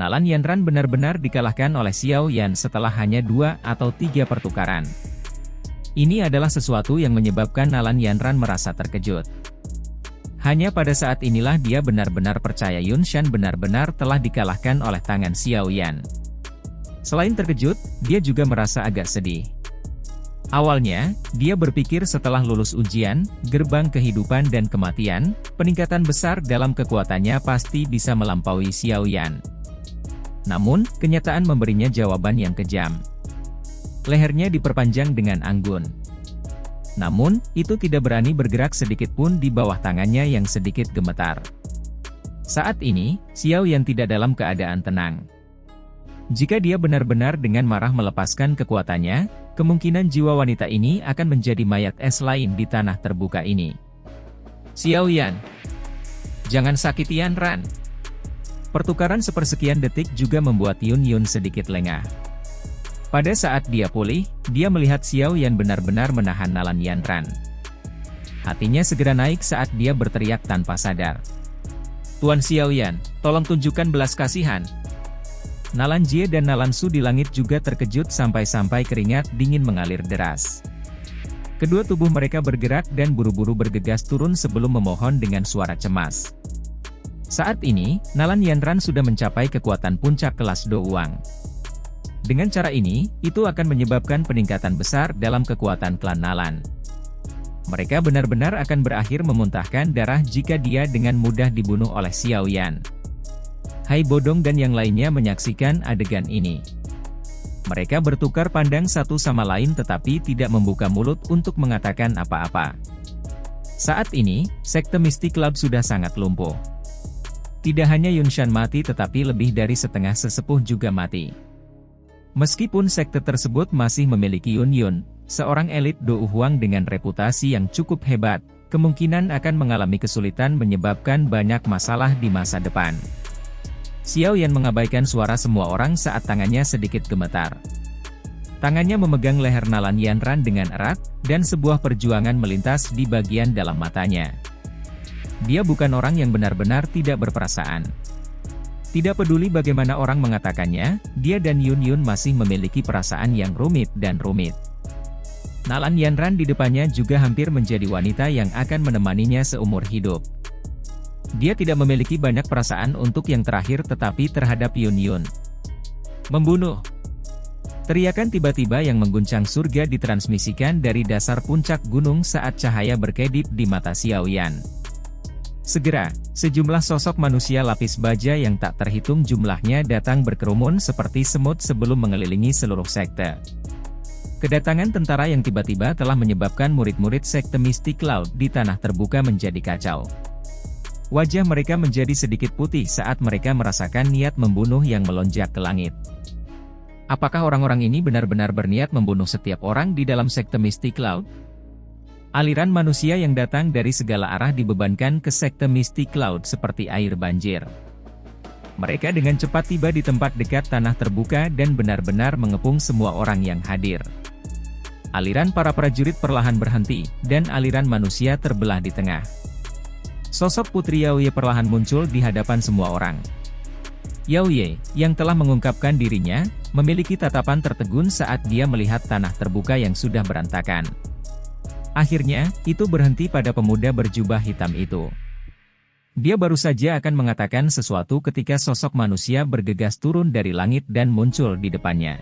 Nalan Yanran benar-benar dikalahkan oleh Xiao Yan setelah hanya 2 atau 3 pertukaran. Ini adalah sesuatu yang menyebabkan Nalan Yanran merasa terkejut. Hanya pada saat inilah dia benar-benar percaya Yun Shan benar-benar telah dikalahkan oleh tangan Xiao Yan. Selain terkejut, dia juga merasa agak sedih. Awalnya, dia berpikir setelah lulus ujian, gerbang kehidupan dan kematian, peningkatan besar dalam kekuatannya pasti bisa melampaui Xiao Yan. Namun, kenyataan memberinya jawaban yang kejam. Lehernya diperpanjang dengan anggun. Namun, itu tidak berani bergerak sedikit pun di bawah tangannya yang sedikit gemetar. Saat ini, Xiao Yan tidak dalam keadaan tenang. Jika dia benar-benar dengan marah melepaskan kekuatannya, kemungkinan jiwa wanita ini akan menjadi mayat es lain di tanah terbuka ini. Xiao Yan, jangan sakiti Yanran. Pertukaran sepersekian detik juga membuat Yun sedikit lengah. Pada saat dia pulih, dia melihat Xiao Yan benar-benar menahan Nalan Yanran. Hatinya segera naik saat dia berteriak tanpa sadar. Tuan Xiao Yan, tolong tunjukkan belas kasihan. Nalan Jie dan Nalan Su di langit juga terkejut sampai-sampai keringat dingin mengalir deras. Kedua tubuh mereka bergerak dan buru-buru bergegas turun sebelum memohon dengan suara cemas. Saat ini, Nalan Yanran sudah mencapai kekuatan puncak kelas Do Wang. Dengan cara ini, itu akan menyebabkan peningkatan besar dalam kekuatan klan Nalan. Mereka benar-benar akan berakhir memuntahkan darah jika dia dengan mudah dibunuh oleh Xiao Yan. Hai Bodong dan yang lainnya menyaksikan adegan ini. Mereka bertukar pandang satu sama lain tetapi tidak membuka mulut untuk mengatakan apa-apa. Saat ini, sekte Mystic Cloud sudah sangat lumpuh. Tidak hanya Yun Shan mati tetapi lebih dari setengah sesepuh juga mati. Meskipun sekte tersebut masih memiliki Yun, seorang elit Do Huang dengan reputasi yang cukup hebat, kemungkinan akan mengalami kesulitan menyebabkan banyak masalah di masa depan. Xiao Yan mengabaikan suara semua orang saat tangannya sedikit gemetar. Tangannya memegang leher Nalan Yanran dengan erat, dan sebuah perjuangan melintas di bagian dalam matanya. Dia bukan orang yang benar-benar tidak berperasaan. Tidak peduli bagaimana orang mengatakannya, dia dan Yun masih memiliki perasaan yang rumit. Nalan Yanran di depannya juga hampir menjadi wanita yang akan menemaninya seumur hidup. Dia tidak memiliki banyak perasaan untuk yang terakhir tetapi terhadap Yun. Membunuh. Teriakan tiba-tiba yang mengguncang surga ditransmisikan dari dasar puncak gunung saat cahaya berkedip di mata Xiao Yan. Segera, sejumlah sosok manusia lapis baja yang tak terhitung jumlahnya datang berkerumun seperti semut sebelum mengelilingi seluruh sekte. Kedatangan tentara yang tiba-tiba telah menyebabkan murid-murid sekte Mystic Cloud di tanah terbuka menjadi kacau. Wajah mereka menjadi sedikit putih saat mereka merasakan niat membunuh yang melonjak ke langit. Apakah orang-orang ini benar-benar berniat membunuh setiap orang di dalam sekte Mystic Cloud? Aliran manusia yang datang dari segala arah dibebankan ke sekte Mystic Cloud seperti air banjir. Mereka dengan cepat tiba di tempat dekat tanah terbuka dan benar-benar mengepung semua orang yang hadir. Aliran para prajurit perlahan berhenti, dan aliran manusia terbelah di tengah. Sosok Putri Yaoye perlahan muncul di hadapan semua orang. Yaoye, yang telah mengungkapkan dirinya, memiliki tatapan tertegun saat dia melihat tanah terbuka yang sudah berantakan. Akhirnya, itu berhenti pada pemuda berjubah hitam itu. Dia baru saja akan mengatakan sesuatu ketika sosok manusia bergegas turun dari langit dan muncul di depannya.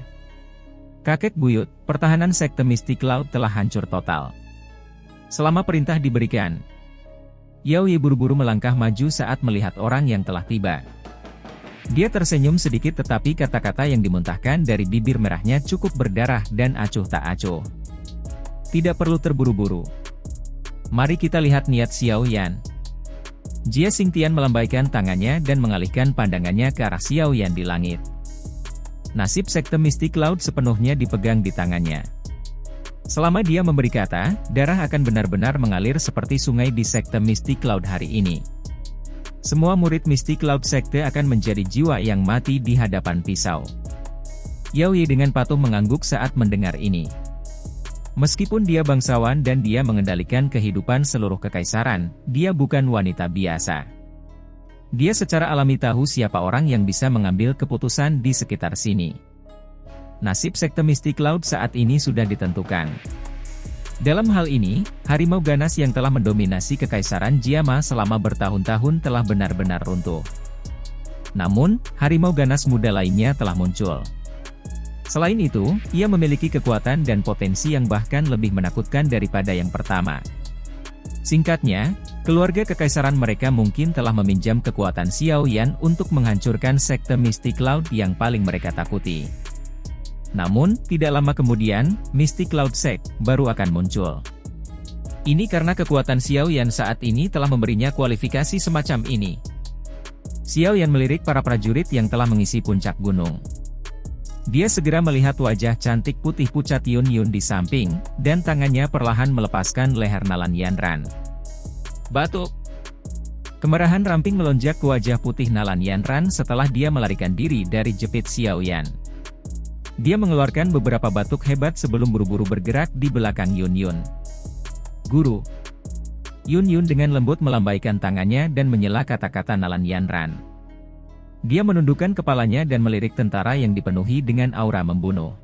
Kakek buyut, pertahanan sekte Mystic Cloud telah hancur total. Selama perintah diberikan, Yaoye buru-buru melangkah maju saat melihat orang yang telah tiba. Dia tersenyum sedikit tetapi kata-kata yang dimuntahkan dari bibir merahnya cukup berdarah dan acuh tak acuh. Tidak perlu terburu-buru. Mari kita lihat niat Xiao Yan. Jie Xingtian melambaikan tangannya dan mengalihkan pandangannya ke arah Xiao Yan di langit. Nasib sekte Mystic Cloud sepenuhnya dipegang di tangannya. Selama dia memberi kata, darah akan benar-benar mengalir seperti sungai di sekte Mystic Cloud hari ini. Semua murid Mystic Cloud sekte akan menjadi jiwa yang mati di hadapan pisau. Yaoye dengan patuh mengangguk saat mendengar ini. Meskipun dia bangsawan dan dia mengendalikan kehidupan seluruh kekaisaran, dia bukan wanita biasa. Dia secara alami tahu siapa orang yang bisa mengambil keputusan di sekitar sini. Nasib sekte Misty Cloud saat ini sudah ditentukan. Dalam hal ini, harimau ganas yang telah mendominasi kekaisaran Jiama selama bertahun-tahun telah benar-benar runtuh. Namun, harimau ganas muda lainnya telah muncul. Selain itu, ia memiliki kekuatan dan potensi yang bahkan lebih menakutkan daripada yang pertama. Singkatnya, keluarga kekaisaran mereka mungkin telah meminjam kekuatan Xiao Yan untuk menghancurkan sekte Misty Cloud yang paling mereka takuti. Namun, tidak lama kemudian, Misty Cloud Sect baru akan muncul. Ini karena kekuatan Xiao Yan saat ini telah memberinya kualifikasi semacam ini. Xiao Yan melirik para prajurit yang telah mengisi puncak gunung. Dia segera melihat wajah cantik putih pucat Yun Yun di samping, dan tangannya perlahan melepaskan leher Nalan Yanran. Batuk. Kemerahan ramping melonjak ke wajah putih Nalan Yanran setelah dia melarikan diri dari jepit Xiao Yan. Dia mengeluarkan beberapa batuk hebat sebelum buru-buru bergerak di belakang Yun Yun. Guru. Yun Yun dengan lembut melambaikan tangannya dan menyela kata-kata Nalan Yanran. Dia menundukkan kepalanya dan melirik tentara yang dipenuhi dengan aura membunuh.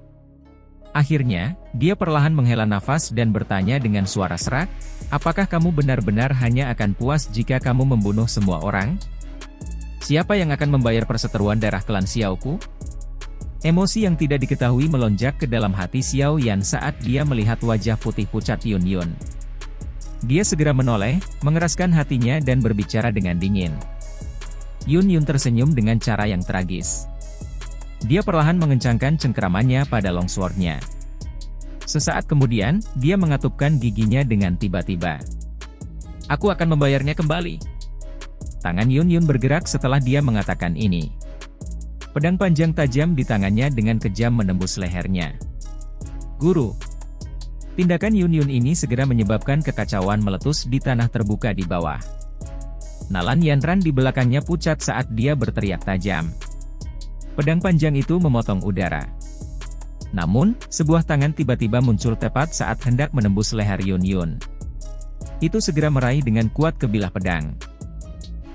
Akhirnya, dia perlahan menghela nafas dan bertanya dengan suara serak, "Apakah kamu benar-benar hanya akan puas jika kamu membunuh semua orang? Siapa yang akan membayar perseteruan darah klan Xiaoku?" Emosi yang tidak diketahui melonjak ke dalam hati Xiao Yan saat dia melihat wajah putih pucat Yun Yun. Dia segera menoleh, mengeraskan hatinya dan berbicara dengan dingin. Yun Yun tersenyum dengan cara yang tragis. Dia perlahan mengencangkan cengkeramannya pada longsword-nya. Sesaat kemudian, dia mengatupkan giginya dengan tiba-tiba. "Aku akan membayarnya kembali." Tangan Yun Yun bergerak setelah dia mengatakan ini. Pedang panjang tajam di tangannya dengan kejam menembus lehernya. "Guru." Tindakan Yun Yun ini segera menyebabkan kekacauan meletus di tanah terbuka di bawah. Nalan Yanran di belakangnya pucat saat dia berteriak tajam. Pedang panjang itu memotong udara. Namun, sebuah tangan tiba-tiba muncul tepat saat hendak menembus leher Yun Yun. Itu segera meraih dengan kuat ke bilah pedang.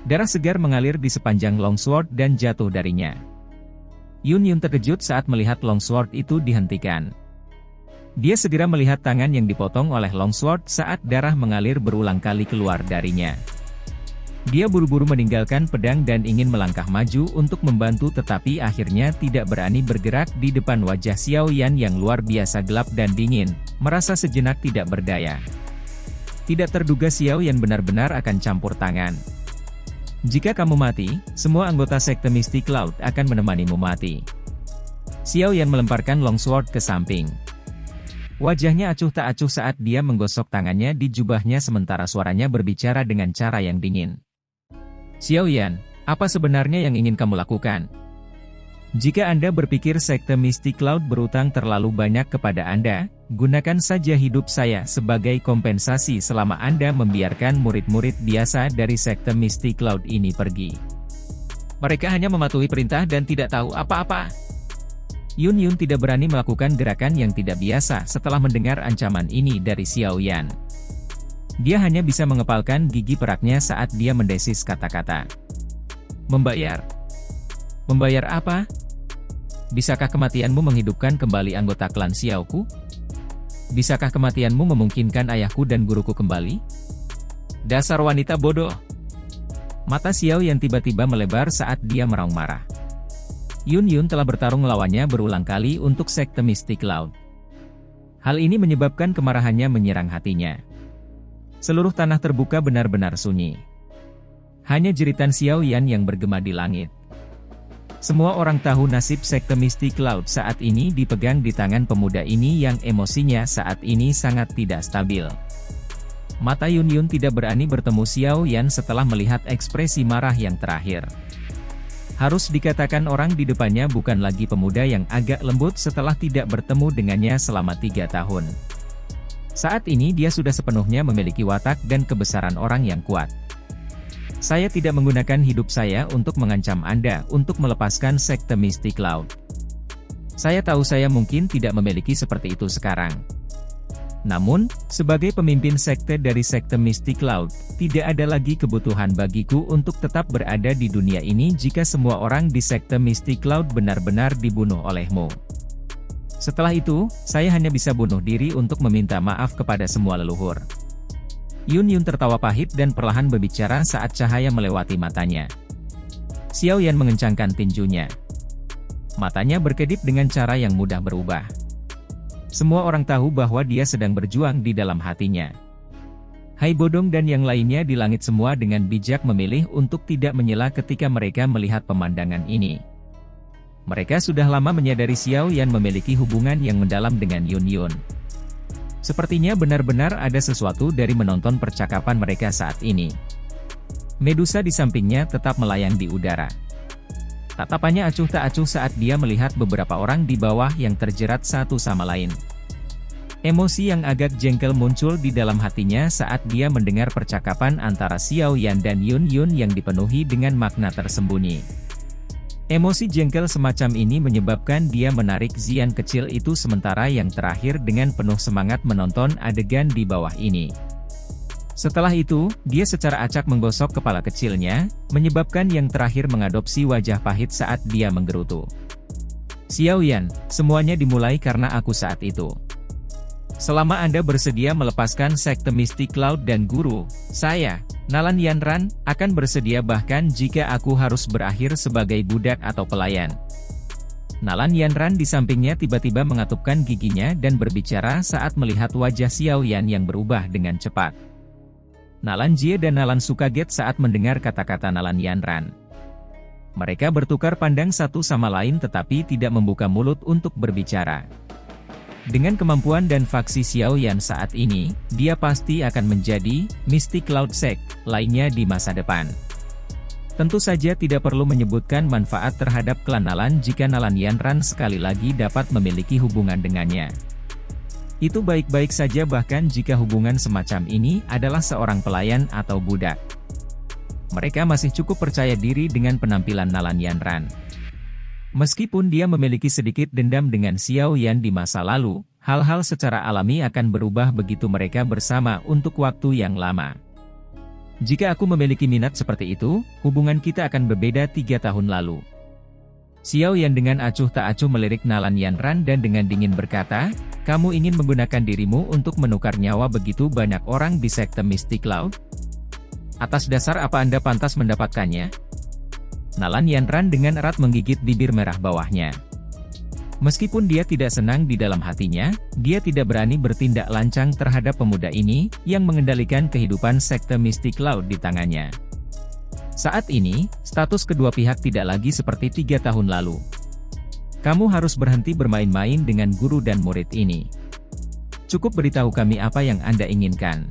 Darah segar mengalir di sepanjang longsword dan jatuh darinya. Yun Yun terkejut saat melihat longsword itu dihentikan. Dia segera melihat tangan yang dipotong oleh longsword saat darah mengalir berulang kali keluar darinya. Dia buru-buru meninggalkan pedang dan ingin melangkah maju untuk membantu tetapi akhirnya tidak berani bergerak di depan wajah Xiao Yan yang luar biasa gelap dan dingin, merasa sejenak tidak berdaya. Tidak terduga Xiao Yan benar-benar akan campur tangan. "Jika kamu mati, semua anggota sekte Misty Cloud akan menemanimu mati." Xiao Yan melemparkan longsword ke samping. Wajahnya acuh tak acuh saat dia menggosok tangannya di jubahnya sementara suaranya berbicara dengan cara yang dingin. "Xiao Yan, apa sebenarnya yang ingin kamu lakukan? Jika Anda berpikir sekte Misty Cloud berutang terlalu banyak kepada Anda, gunakan saja hidup saya sebagai kompensasi selama Anda membiarkan murid-murid biasa dari sekte Misty Cloud ini pergi." Mereka hanya mematuhi perintah dan tidak tahu apa-apa. Yun Yun tidak berani melakukan gerakan yang tidak biasa setelah mendengar ancaman ini dari Xiao Yan. Dia hanya bisa mengepalkan gigi peraknya saat dia mendesis kata-kata. "Membayar? Membayar apa? Bisakah kematianmu menghidupkan kembali anggota klan Xiaoku? Bisakah kematianmu memungkinkan ayahku dan guruku kembali? Dasar wanita bodoh!" Mata Xiao Yan tiba-tiba melebar saat dia meraung marah. Yun Yun telah bertarung melawannya berulang kali untuk sekte Misty Cloud. Hal ini menyebabkan kemarahannya menyerang hatinya. Seluruh tanah terbuka benar-benar sunyi. Hanya jeritan Xiao Yan yang bergema di langit. Semua orang tahu nasib sekte Misty Cloud saat ini dipegang di tangan pemuda ini yang emosinya saat ini sangat tidak stabil. Mata Yun Yun tidak berani bertemu Xiao Yan setelah melihat ekspresi marah yang terakhir. Harus dikatakan orang di depannya bukan lagi pemuda yang agak lembut setelah tidak bertemu dengannya selama 3 tahun. Saat ini dia sudah sepenuhnya memiliki watak dan kebesaran orang yang kuat. "Saya tidak menggunakan hidup saya untuk mengancam Anda untuk melepaskan sekte Misty Cloud. Saya tahu saya mungkin tidak memiliki seperti itu sekarang. Namun, sebagai pemimpin sekte dari sekte Mystic Cloud, tidak ada lagi kebutuhan bagiku untuk tetap berada di dunia ini jika semua orang di sekte Mystic Cloud benar-benar dibunuh olehmu. Setelah itu, saya hanya bisa bunuh diri untuk meminta maaf kepada semua leluhur. Yun Yun tertawa pahit dan perlahan berbicara saat cahaya melewati matanya. Xiao Yan mengencangkan tinjunya. Matanya berkedip dengan cara yang mudah berubah. Semua orang tahu bahwa dia sedang berjuang di dalam hatinya. Hai Bodong dan yang lainnya di langit semua dengan bijak memilih untuk tidak menyela ketika mereka melihat pemandangan ini. Mereka sudah lama menyadari Xiao Yan memiliki hubungan yang mendalam dengan Yun Yun. Sepertinya benar-benar ada sesuatu dari menonton percakapan mereka saat ini. Medusa di sampingnya tetap melayang di udara. Tatapannya acuh tak acuh saat dia melihat beberapa orang di bawah yang terjerat satu sama lain. Emosi yang agak jengkel muncul di dalam hatinya saat dia mendengar percakapan antara Xiao Yan dan Yun Yun yang dipenuhi dengan makna tersembunyi. Emosi jengkel semacam ini menyebabkan dia menarik Zian kecil itu sementara yang terakhir dengan penuh semangat menonton adegan di bawah ini. Setelah itu, dia secara acak menggosok kepala kecilnya, menyebabkan yang terakhir mengadopsi wajah pahit saat dia menggerutu. Xiao Yan, semuanya dimulai karena aku saat itu. Selama Anda bersedia melepaskan sekte Mystic Cloud dan Guru, saya, Nalan Yanran, akan bersedia bahkan jika aku harus berakhir sebagai budak atau pelayan. Nalan Yanran di sampingnya tiba-tiba mengatupkan giginya dan berbicara saat melihat wajah Xiao Yan yang berubah dengan cepat. Nalan Jie dan Nalan Su kaget saat mendengar kata-kata Nalan Yanran. Mereka bertukar pandang satu sama lain tetapi tidak membuka mulut untuk berbicara. Dengan kemampuan dan faksi Xiao Yan saat ini, dia pasti akan menjadi Mystic Cloud Sect lainnya di masa depan. Tentu saja tidak perlu menyebutkan manfaat terhadap klan Nalan jika Nalan Yanran sekali lagi dapat memiliki hubungan dengannya. Itu baik-baik saja bahkan jika hubungan semacam ini adalah seorang pelayan atau budak. Mereka masih cukup percaya diri dengan penampilan Nalan Yanran. Meskipun dia memiliki sedikit dendam dengan Xiao Yan di masa lalu, hal-hal secara alami akan berubah begitu mereka bersama untuk waktu yang lama. Jika aku memiliki minat seperti itu, hubungan kita akan berbeda 3 tahun lalu. Xiao Yan dengan acuh tak acuh melirik Nalan Yanran dan dengan dingin berkata, kamu ingin menggunakan dirimu untuk menukar nyawa begitu banyak orang di sekte Mystic Cloud? Atas dasar apa Anda pantas mendapatkannya? Nalan Yanran dengan erat menggigit bibir merah bawahnya. Meskipun dia tidak senang di dalam hatinya, dia tidak berani bertindak lancang terhadap pemuda ini, yang mengendalikan kehidupan sekte Mystic Cloud di tangannya. Saat ini, status kedua pihak tidak lagi seperti 3 tahun lalu. Kamu harus berhenti bermain-main dengan guru dan murid ini. Cukup beritahu kami apa yang Anda inginkan.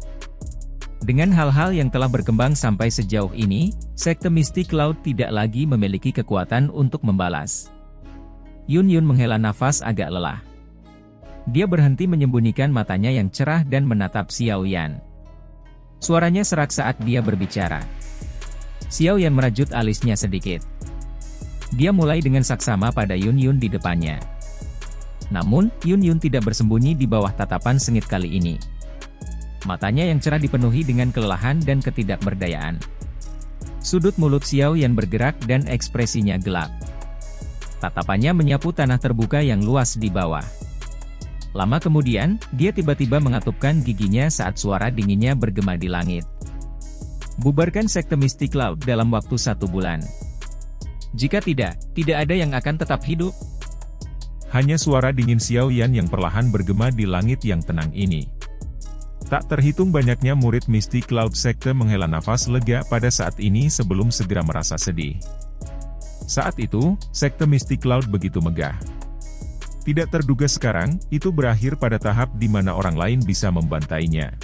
Dengan hal-hal yang telah berkembang sampai sejauh ini, sekte Mystic Cloud tidak lagi memiliki kekuatan untuk membalas. Yun Yun menghela nafas agak lelah. Dia berhenti menyembunyikan matanya yang cerah dan menatap Xiao Yan. Suaranya serak saat dia berbicara. Xiao Yan merajut alisnya sedikit. Dia mulai dengan saksama pada Yun Yun di depannya. Namun, Yun Yun tidak bersembunyi di bawah tatapan sengit kali ini. Matanya yang cerah dipenuhi dengan kelelahan dan ketidakberdayaan. Sudut mulut Xiao Yan bergerak dan ekspresinya gelap. Tatapannya menyapu tanah terbuka yang luas di bawah. Lama kemudian, dia tiba-tiba mengatupkan giginya saat suara dinginnya bergema di langit. Bubarkan sekte Mystic Cloud dalam waktu 1 bulan. Jika tidak ada yang akan tetap hidup. Hanya suara dingin Xiao Yan yang perlahan bergema di langit yang tenang ini. Tak terhitung banyaknya murid Mystic Cloud Sekte menghela nafas lega pada saat ini sebelum segera merasa sedih. Saat itu, Sekte Mystic Cloud begitu megah. Tidak terduga sekarang, itu berakhir pada tahap di mana orang lain bisa membantainya.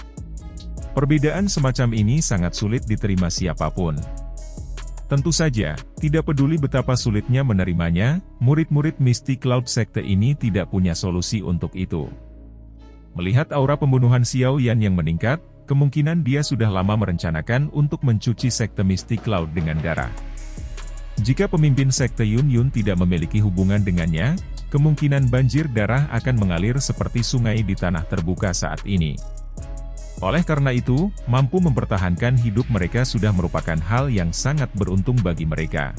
Perbedaan semacam ini sangat sulit diterima siapapun. Tentu saja, tidak peduli betapa sulitnya menerimanya, murid-murid Mystic Cloud Sekte ini tidak punya solusi untuk itu. Melihat aura pembunuhan Xiao Yan yang meningkat, kemungkinan dia sudah lama merencanakan untuk mencuci Sekte Mystic Cloud dengan darah. Jika pemimpin Sekte Yun Yun tidak memiliki hubungan dengannya, kemungkinan banjir darah akan mengalir seperti sungai di tanah terbuka saat ini. Oleh karena itu, mampu mempertahankan hidup mereka sudah merupakan hal yang sangat beruntung bagi mereka.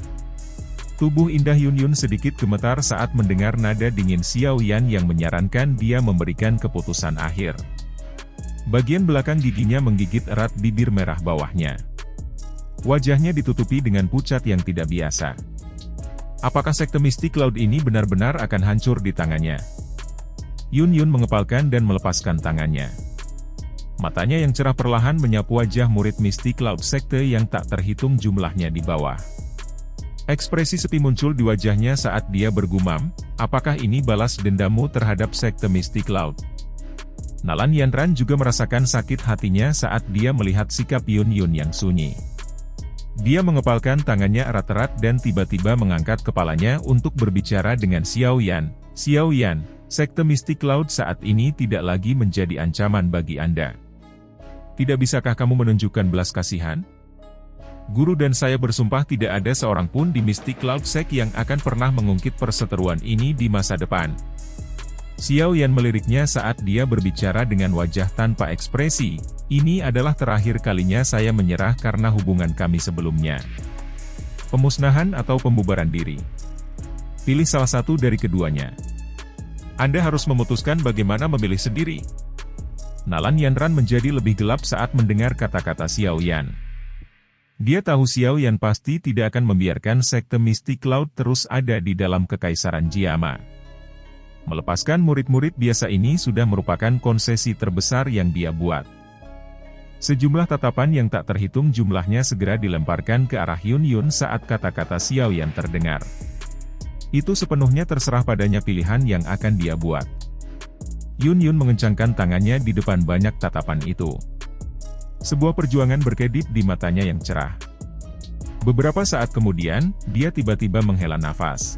Tubuh indah Yun Yun sedikit gemetar saat mendengar nada dingin Xiao Yan yang menyarankan dia memberikan keputusan akhir. Bagian belakang giginya menggigit erat bibir merah bawahnya. Wajahnya ditutupi dengan pucat yang tidak biasa. Apakah sekte Misty Cloud ini benar-benar akan hancur di tangannya? Yun Yun mengepalkan dan melepaskan tangannya. Matanya yang cerah perlahan menyapu wajah murid Misty Cloud sekte yang tak terhitung jumlahnya di bawah. Ekspresi sepi muncul di wajahnya saat dia bergumam, apakah ini balas dendammu terhadap sekte Misty Cloud? Nalan Yanran juga merasakan sakit hatinya saat dia melihat sikap Yun Yun yang sunyi. Dia mengepalkan tangannya erat-erat dan tiba-tiba mengangkat kepalanya untuk berbicara dengan Xiao Yan. Xiao Yan, sekte Misty Cloud saat ini tidak lagi menjadi ancaman bagi Anda. Tidak bisakah kamu menunjukkan belas kasihan? Guru dan saya bersumpah tidak ada seorang pun di Misty Cloud Sect yang akan pernah mengungkit perseteruan ini di masa depan. Xiao Yan meliriknya saat dia berbicara dengan wajah tanpa ekspresi, ini adalah terakhir kalinya saya menyerah karena hubungan kami sebelumnya. Pemusnahan atau pembubaran diri. Pilih salah satu dari keduanya. Anda harus memutuskan bagaimana memilih sendiri. Nalan Yanran menjadi lebih gelap saat mendengar kata-kata Xiao Yan. Dia tahu Xiao Yan pasti tidak akan membiarkan sekte Misty Cloud terus ada di dalam kekaisaran Jiama. Melepaskan murid-murid biasa ini sudah merupakan konsesi terbesar yang dia buat. Sejumlah tatapan yang tak terhitung jumlahnya segera dilemparkan ke arah Yun Yun saat kata-kata Xiao Yan terdengar. Itu sepenuhnya terserah padanya pilihan yang akan dia buat. Yun Yun mengencangkan tangannya di depan banyak tatapan itu. Sebuah perjuangan berkedip di matanya yang cerah. Beberapa saat kemudian, dia tiba-tiba menghela nafas.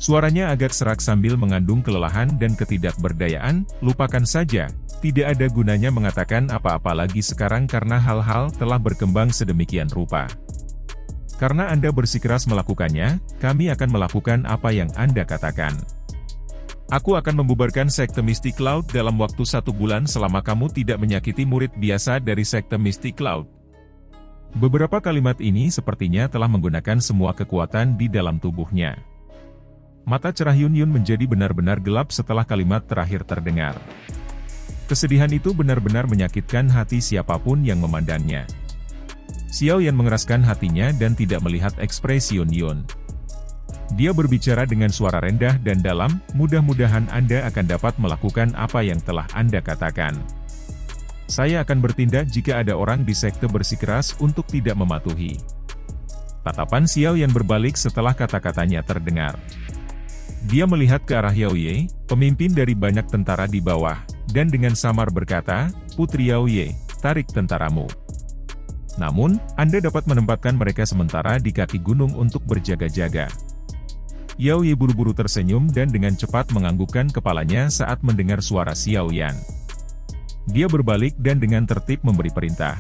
Suaranya agak serak sambil mengandung kelelahan dan ketidakberdayaan, lupakan saja, tidak ada gunanya mengatakan apa-apa lagi sekarang karena hal-hal telah berkembang sedemikian rupa. Karena Anda bersikeras melakukannya, kami akan melakukan apa yang Anda katakan. Aku akan membubarkan sekte Misty Cloud dalam waktu 1 bulan selama kamu tidak menyakiti murid biasa dari sekte Misty Cloud. Beberapa kalimat ini sepertinya telah menggunakan semua kekuatan di dalam tubuhnya. Mata cerah Yun Yun menjadi benar-benar gelap setelah kalimat terakhir terdengar. Kesedihan itu benar-benar menyakitkan hati siapapun yang memandangnya. Xiao Yan mengeraskan hatinya dan tidak melihat ekspresi Yun Yun. Dia berbicara dengan suara rendah dan dalam, mudah-mudahan Anda akan dapat melakukan apa yang telah Anda katakan. Saya akan bertindak jika ada orang di sekte bersikeras untuk tidak mematuhi. Tatapan Xiao Yan berbalik setelah kata-katanya terdengar. Dia melihat ke arah Yao Ye, pemimpin dari banyak tentara di bawah, dan dengan samar berkata, Putri Yao Ye, tarik tentaramu. Namun, Anda dapat menempatkan mereka sementara di kaki gunung untuk berjaga-jaga. Yao Ye buru-buru tersenyum dan dengan cepat menganggukkan kepalanya saat mendengar suara Xiao Yan. Dia berbalik dan dengan tertib memberi perintah.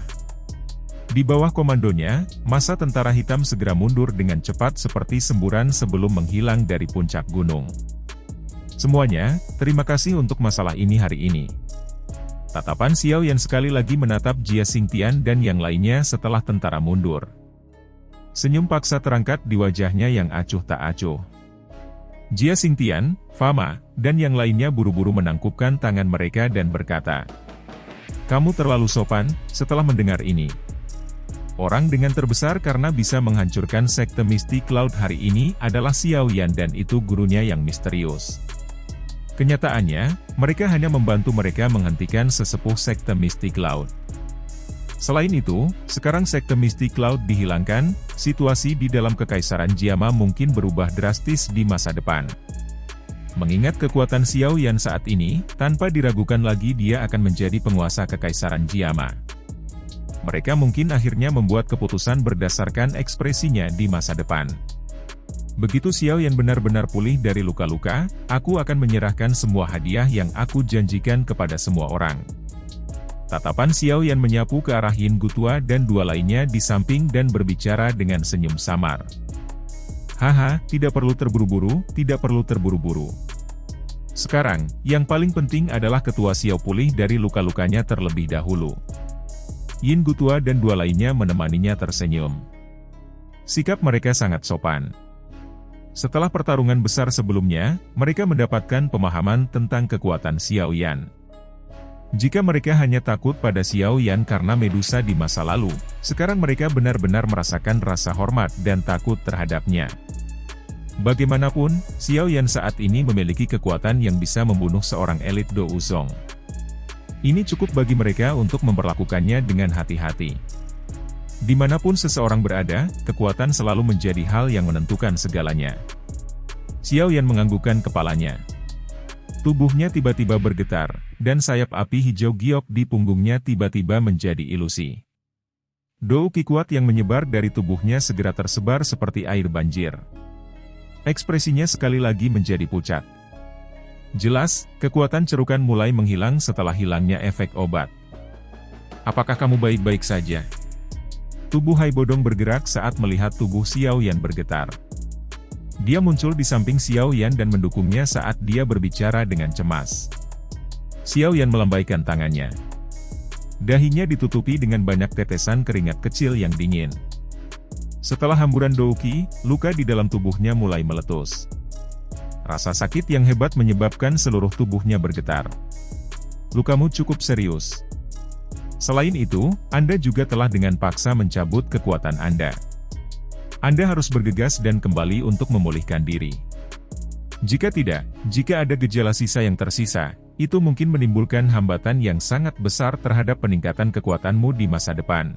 Di bawah komandonya, massa tentara hitam segera mundur dengan cepat seperti semburan sebelum menghilang dari puncak gunung. Semuanya, terima kasih untuk masalah ini hari ini. Tatapan Xiao Yan sekali lagi menatap Jia Xingtian dan yang lainnya setelah tentara mundur. Senyum paksa terangkat di wajahnya yang acuh tak acuh. Jia Xingtian, Fama, dan yang lainnya buru-buru menangkupkan tangan mereka dan berkata, "Kamu terlalu sopan." Setelah mendengar ini, orang dengan terbesar karena bisa menghancurkan sekte Misty Cloud hari ini adalah Xiao Yan dan itu gurunya yang misterius. Kenyataannya, mereka hanya membantu mereka menghentikan sesepuh sekte Misty Cloud. Selain itu, sekarang sekte Misty Cloud dihilangkan, situasi di dalam kekaisaran Jiama mungkin berubah drastis di masa depan. Mengingat kekuatan Xiao Yan saat ini, tanpa diragukan lagi dia akan menjadi penguasa kekaisaran Jiama. Mereka mungkin akhirnya membuat keputusan berdasarkan ekspresinya di masa depan. Begitu Xiao Yan benar-benar pulih dari luka-luka, aku akan menyerahkan semua hadiah yang aku janjikan kepada semua orang. Tatapan Xiao Yan menyapu ke arah Yin Gutua dan dua lainnya di samping dan berbicara dengan senyum samar. Haha, tidak perlu terburu-buru, tidak perlu terburu-buru. Sekarang, yang paling penting adalah Ketua Xiao pulih dari luka-lukanya terlebih dahulu. Yin Gutua dan dua lainnya menemaninya tersenyum. Sikap mereka sangat sopan. Setelah pertarungan besar sebelumnya, mereka mendapatkan pemahaman tentang kekuatan Xiao Yan. Jika mereka hanya takut pada Xiao Yan karena Medusa di masa lalu, sekarang mereka benar-benar merasakan rasa hormat dan takut terhadapnya. Bagaimanapun, Xiao Yan saat ini memiliki kekuatan yang bisa membunuh seorang elit Do Uzong. Ini cukup bagi mereka untuk memperlakukannya dengan hati-hati. Dimanapun seseorang berada, kekuatan selalu menjadi hal yang menentukan segalanya. Xiao Yan menganggukkan kepalanya. Tubuhnya tiba-tiba bergetar, dan sayap api hijau giok di punggungnya tiba-tiba menjadi ilusi. Do Qi kuat yang menyebar dari tubuhnya segera tersebar seperti air banjir. Ekspresinya sekali lagi menjadi pucat. Jelas, kekuatan cerukan mulai menghilang setelah hilangnya efek obat. Apakah kamu baik-baik saja? Tubuh Hai Bodong bergerak saat melihat tubuh Xiao Yan bergetar. Dia muncul di samping Xiao Yan dan mendukungnya saat dia berbicara dengan cemas. Xiao Yan melambaikan tangannya. Dahinya ditutupi dengan banyak tetesan keringat kecil yang dingin. Setelah hamburan Do Qi, luka di dalam tubuhnya mulai meletus. Rasa sakit yang hebat menyebabkan seluruh tubuhnya bergetar. Lukamu cukup serius. Selain itu, Anda juga telah dengan paksa mencabut kekuatan Anda. Anda harus bergegas dan kembali untuk memulihkan diri. Jika tidak, jika ada gejala sisa yang tersisa, itu mungkin menimbulkan hambatan yang sangat besar terhadap peningkatan kekuatanmu di masa depan.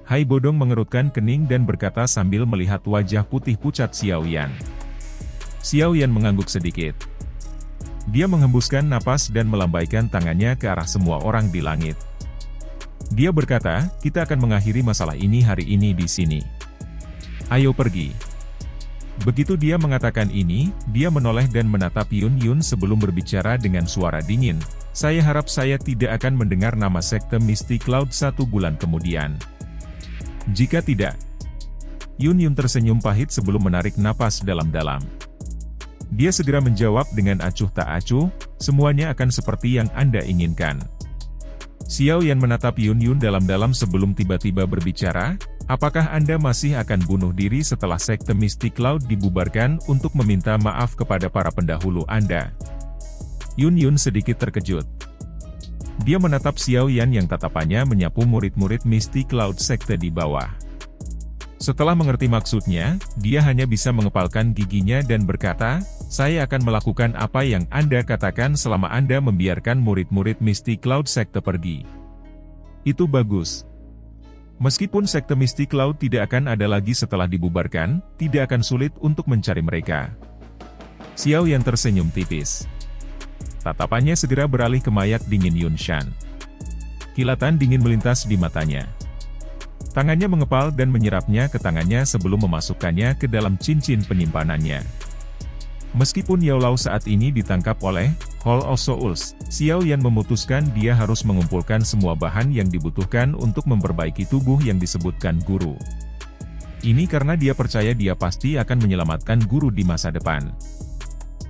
Hai Bodong mengerutkan kening dan berkata sambil melihat wajah putih pucat Xiao Yan. Xiao Yan mengangguk sedikit. Dia menghembuskan napas dan melambaikan tangannya ke arah semua orang di langit. Dia berkata, kita akan mengakhiri masalah ini hari ini di sini. Ayo pergi. Begitu dia mengatakan ini, dia menoleh dan menatap Yun Yun sebelum berbicara dengan suara dingin. Saya harap saya tidak akan mendengar nama sekte Mystic Cloud 1 bulan kemudian. Jika tidak, Yun Yun tersenyum pahit sebelum menarik napas dalam-dalam. Dia segera menjawab dengan acuh tak acuh, semuanya akan seperti yang Anda inginkan. Xiao Yan menatap Yun Yun dalam-dalam sebelum tiba-tiba berbicara, apakah Anda masih akan bunuh diri setelah sekte Mystic Cloud dibubarkan untuk meminta maaf kepada para pendahulu Anda? Yun Yun sedikit terkejut. Dia menatap Xiao Yan yang tatapannya menyapu murid-murid Mystic Cloud sekte di bawah. Setelah mengerti maksudnya, dia hanya bisa mengepalkan giginya dan berkata, saya akan melakukan apa yang Anda katakan selama Anda membiarkan murid-murid Mystic Cloud sekte pergi. Itu bagus. Meskipun sekte Mystic Cloud tidak akan ada lagi setelah dibubarkan, tidak akan sulit untuk mencari mereka. Xiao Yan tersenyum tipis. Tatapannya segera beralih ke mayat dingin Yun Shan. Kilatan dingin melintas di matanya. Tangannya mengepal dan menyerapnya ke tangannya sebelum memasukkannya ke dalam cincin penyimpanannya. Meskipun Yao Lao saat ini ditangkap oleh Hall of Souls, Xiao Yan memutuskan dia harus mengumpulkan semua bahan yang dibutuhkan untuk memperbaiki tubuh yang disebutkan guru. Ini karena dia percaya dia pasti akan menyelamatkan guru di masa depan.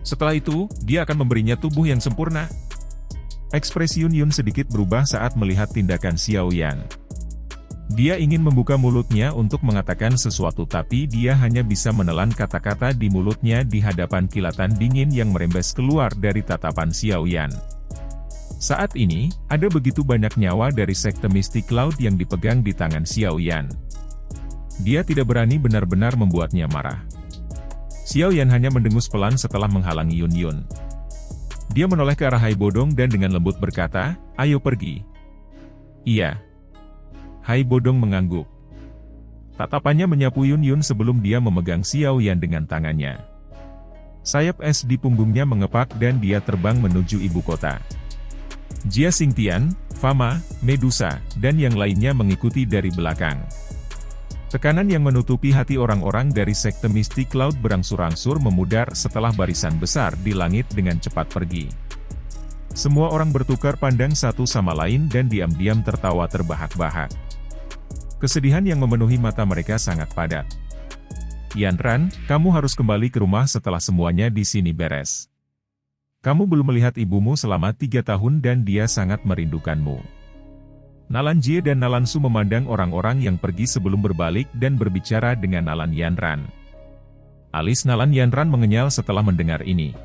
Setelah itu, dia akan memberinya tubuh yang sempurna. Ekspresi Yun Yun sedikit berubah saat melihat tindakan Xiao Yan. Dia ingin membuka mulutnya untuk mengatakan sesuatu tapi dia hanya bisa menelan kata-kata di mulutnya di hadapan kilatan dingin yang merembes keluar dari tatapan Xiao Yan. Saat ini, ada begitu banyak nyawa dari sekte Mystic Cloud yang dipegang di tangan Xiao Yan. Dia tidak berani benar-benar membuatnya marah. Xiao Yan hanya mendengus pelan setelah menghalangi Yun Yun. Dia menoleh ke arah Hai Bodong dan dengan lembut berkata, ayo pergi. Iya. Hai Bodong mengangguk. Tatapannya menyapu Yun Yun sebelum dia memegang Xiao Yan dengan tangannya. Sayap es di punggungnya mengepak dan dia terbang menuju ibu kota. Jia Xingtian, Fama, Medusa, dan yang lainnya mengikuti dari belakang. Tekanan yang menutupi hati orang-orang dari sekte Mystic Cloud berangsur-angsur memudar setelah barisan besar di langit dengan cepat pergi. Semua orang bertukar pandang satu sama lain dan diam-diam tertawa terbahak-bahak. Kesedihan yang memenuhi mata mereka sangat padat. Yanran, kamu harus kembali ke rumah setelah semuanya di sini beres. Kamu belum melihat ibumu selama 3 tahun dan dia sangat merindukanmu. Nalan Jie dan Nalan Su memandang orang-orang yang pergi sebelum berbalik dan berbicara dengan Nalan Yanran. Alis Nalan Yanran mengenyal setelah mendengar ini.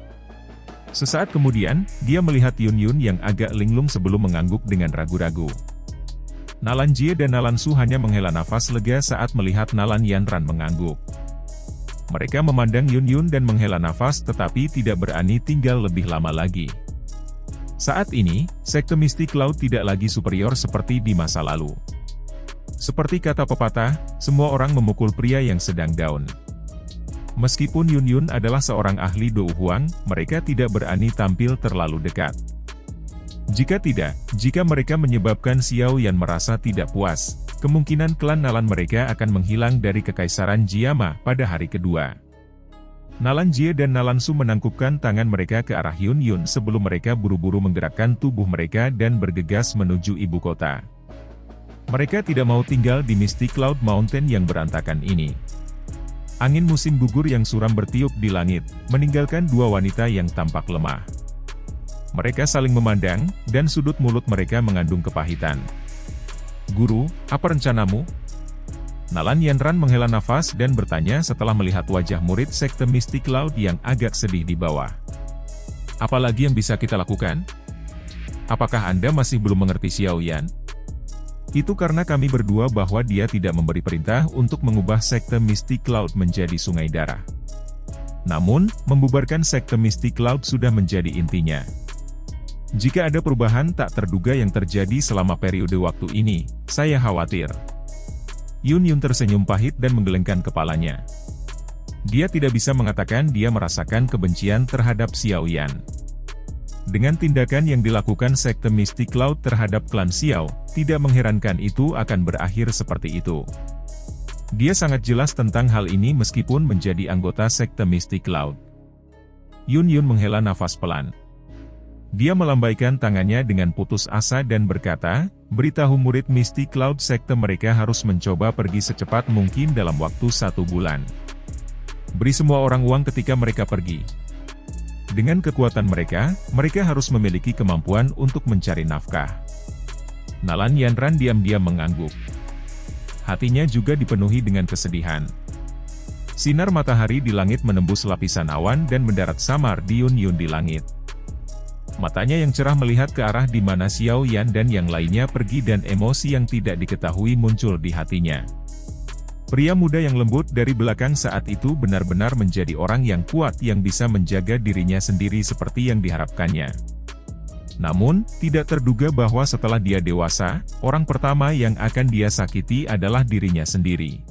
Sesaat kemudian, dia melihat Yun Yun yang agak linglung sebelum mengangguk dengan ragu-ragu. Nalan Jie dan Nalan Su hanya menghela nafas lega saat melihat Nalan Yanran mengangguk. Mereka memandang Yun Yun dan menghela nafas tetapi tidak berani tinggal lebih lama lagi. Saat ini, sekte mistik laut tidak lagi superior seperti di masa lalu. Seperti kata pepatah, semua orang memukul pria yang sedang down. Meskipun Yun Yun adalah seorang ahli Do Huang, mereka tidak berani tampil terlalu dekat. Jika mereka menyebabkan Xiao Yan merasa tidak puas, kemungkinan klan Nalan mereka akan menghilang dari kekaisaran Jiama pada hari kedua. Nalan Jie dan Nalan Su menangkupkan tangan mereka ke arah Yun Yun sebelum mereka buru-buru menggerakkan tubuh mereka dan bergegas menuju ibu kota. Mereka tidak mau tinggal di Mystic Cloud Mountain yang berantakan ini. Angin musim gugur yang suram bertiup di langit, meninggalkan dua wanita yang tampak lemah. Mereka saling memandang, dan sudut mulut mereka mengandung kepahitan. "Guru, apa rencanamu?" Nalan Yanran menghela nafas dan bertanya setelah melihat wajah murid sekte Mystic Cloud yang agak sedih di bawah. "Apalagi yang bisa kita lakukan? Apakah Anda masih belum mengerti Xiao Yan? Itu karena kami berdua bahwa dia tidak memberi perintah untuk mengubah sekte Mystic Cloud menjadi sungai darah. Namun, membubarkan sekte Mystic Cloud sudah menjadi intinya. Jika ada perubahan tak terduga yang terjadi selama periode waktu ini, saya khawatir." Yun Yun tersenyum pahit dan menggelengkan kepalanya. Dia tidak bisa mengatakan dia merasakan kebencian terhadap Xiao Yan. Dengan tindakan yang dilakukan sekte Mystic Cloud terhadap klan Xiao, tidak mengherankan itu akan berakhir seperti itu. Dia sangat jelas tentang hal ini meskipun menjadi anggota sekte Mystic Cloud. Yun Yun menghela nafas pelan. Dia melambaikan tangannya dengan putus asa dan berkata, "Beritahu murid Mystic Cloud sekte mereka harus mencoba pergi secepat mungkin dalam waktu 1 bulan. Beri semua orang uang ketika mereka pergi. Dengan kekuatan mereka harus memiliki kemampuan untuk mencari nafkah." Nalan Yanran diam-diam mengangguk. Hatinya juga dipenuhi dengan kesedihan. Sinar matahari di langit menembus lapisan awan dan mendarat samar di Yun Yun di langit. Matanya yang cerah melihat ke arah di mana Xiao Yan dan yang lainnya pergi dan emosi yang tidak diketahui muncul di hatinya. Pria muda yang lembut dari belakang saat itu benar-benar menjadi orang yang kuat yang bisa menjaga dirinya sendiri seperti yang diharapkannya. Namun, tidak terduga bahwa setelah dia dewasa, orang pertama yang akan dia sakiti adalah dirinya sendiri.